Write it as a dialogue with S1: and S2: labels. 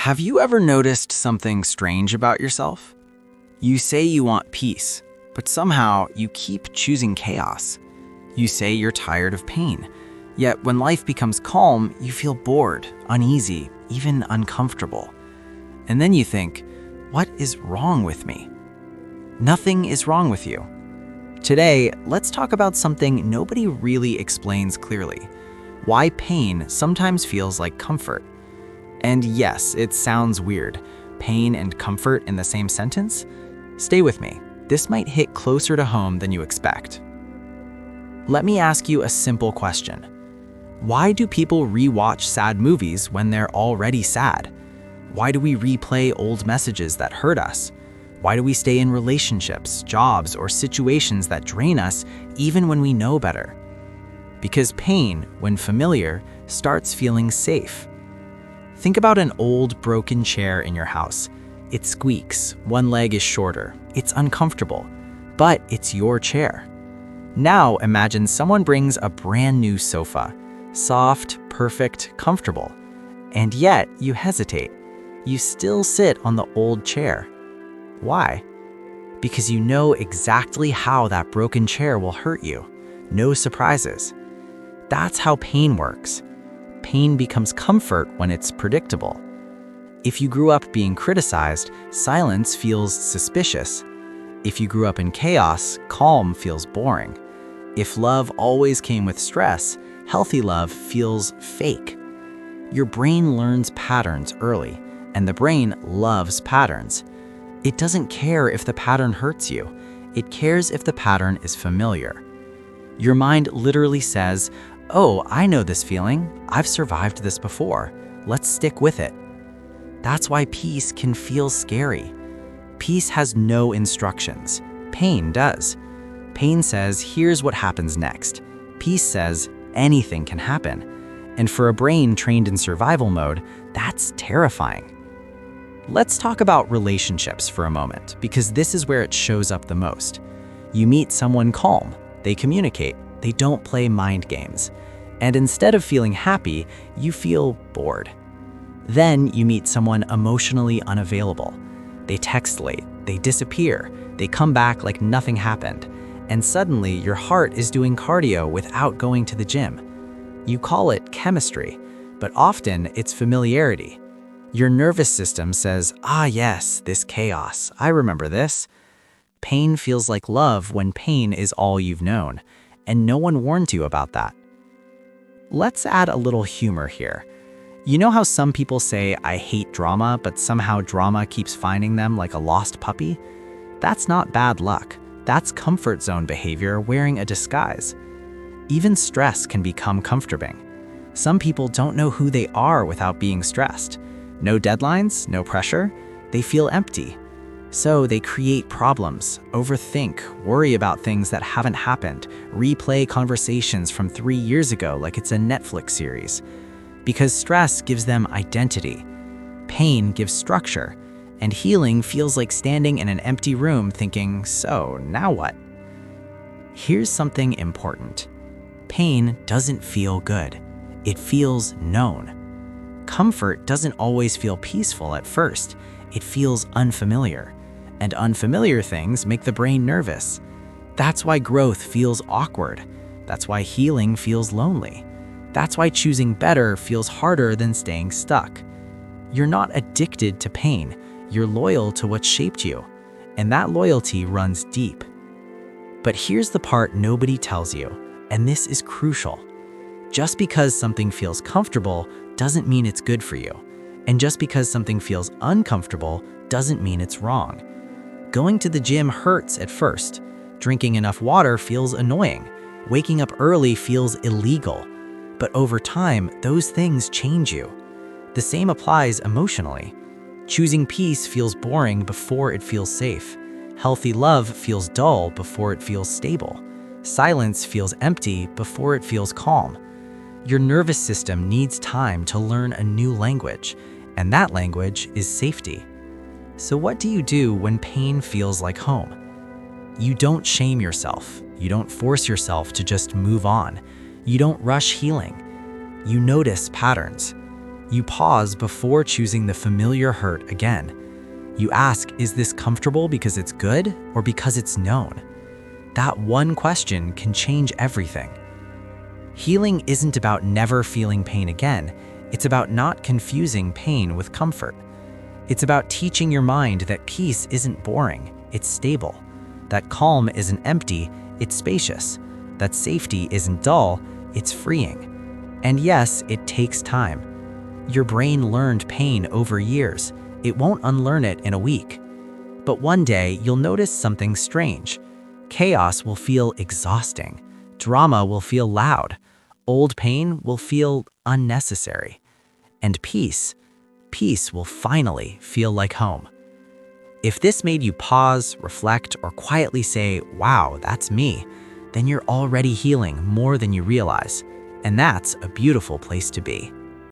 S1: Have you ever noticed something strange about yourself? You say you want peace, but somehow you keep choosing chaos. You say you're tired of pain, yet when life becomes calm, you feel bored, uneasy, even uncomfortable. And then you think, what is wrong with me? Nothing is wrong with you. Today, let's talk about something nobody really explains clearly: why pain sometimes feels like comfort. And yes, it sounds weird, pain and comfort in the same sentence. Stay with me, this might hit closer to home than you expect. Let me ask you a simple question. Why do people rewatch sad movies when they're already sad? Why do we replay old messages that hurt us? Why do we stay in relationships, jobs, or situations that drain us even when we know better? Because pain, when familiar, starts feeling safe. Think about an old, broken chair in your house. It squeaks, one leg is shorter, it's uncomfortable, but it's your chair. Now imagine someone brings a brand new sofa, soft, perfect, comfortable, and yet you hesitate. You still sit on the old chair. Why? Because you know exactly how that broken chair will hurt you. No surprises. That's how pain works. Pain becomes comfort when it's predictable. If you grew up being criticized, silence feels suspicious. If you grew up in chaos, calm feels boring. If love always came with stress, healthy love feels fake. Your brain learns patterns early, and the brain loves patterns. It doesn't care if the pattern hurts you. It cares if the pattern is familiar. Your mind literally says, "Oh, I know this feeling. I've survived this before. Let's stick with it." That's why peace can feel scary. Peace has no instructions. Pain does. Pain says, here's what happens next. Peace says, anything can happen. And for a brain trained in survival mode, that's terrifying. Let's talk about relationships for a moment, because this is where it shows up the most. You meet someone calm. They communicate. They don't play mind games. And instead of feeling happy, you feel bored. Then you meet someone emotionally unavailable. They text late, they disappear, they come back like nothing happened, and suddenly your heart is doing cardio without going to the gym. You call it chemistry, but often it's familiarity. Your nervous system says, yes, this chaos, I remember this. Pain feels like love when pain is all you've known, and no one warned you about that. Let's add a little humor here. You know how some people say, I hate drama, but somehow drama keeps finding them like a lost puppy? That's not bad luck. That's comfort zone behavior wearing a disguise. Even stress can become comforting. Some people don't know who they are without being stressed. No deadlines, no pressure. They feel empty. So they create problems, overthink, worry about things that haven't happened, replay conversations from 3 years ago like it's a Netflix series. Because stress gives them identity. Pain gives structure. And healing feels like standing in an empty room thinking, so now what? Here's something important. Pain doesn't feel good. It feels known. Comfort doesn't always feel peaceful at first. It feels unfamiliar. And unfamiliar things make the brain nervous. That's why growth feels awkward. That's why healing feels lonely. That's why choosing better feels harder than staying stuck. You're not addicted to pain. You're loyal to what shaped you. And that loyalty runs deep. But here's the part nobody tells you, and this is crucial. Just because something feels comfortable doesn't mean it's good for you. And just because something feels uncomfortable doesn't mean it's wrong. Going to the gym hurts at first. Drinking enough water feels annoying. Waking up early feels illegal. But over time, those things change you. The same applies emotionally. Choosing peace feels boring before it feels safe. Healthy love feels dull before it feels stable. Silence feels empty before it feels calm. Your nervous system needs time to learn a new language, and that language is safety. So what do you do when pain feels like home? You don't shame yourself. You don't force yourself to just move on. You don't rush healing. You notice patterns. You pause before choosing the familiar hurt again. You ask, is this comfortable because it's good or because it's known? That one question can change everything. Healing isn't about never feeling pain again. It's about not confusing pain with comfort. It's about teaching your mind that peace isn't boring, it's stable. That calm isn't empty, it's spacious. That safety isn't dull, it's freeing. And yes, it takes time. Your brain learned pain over years. It won't unlearn it in a week. But one day, you'll notice something strange. Chaos will feel exhausting. Drama will feel loud. Old pain will feel unnecessary. And peace will finally feel like home. If this made you pause, reflect, or quietly say, wow, that's me, then you're already healing more than you realize. And that's a beautiful place to be.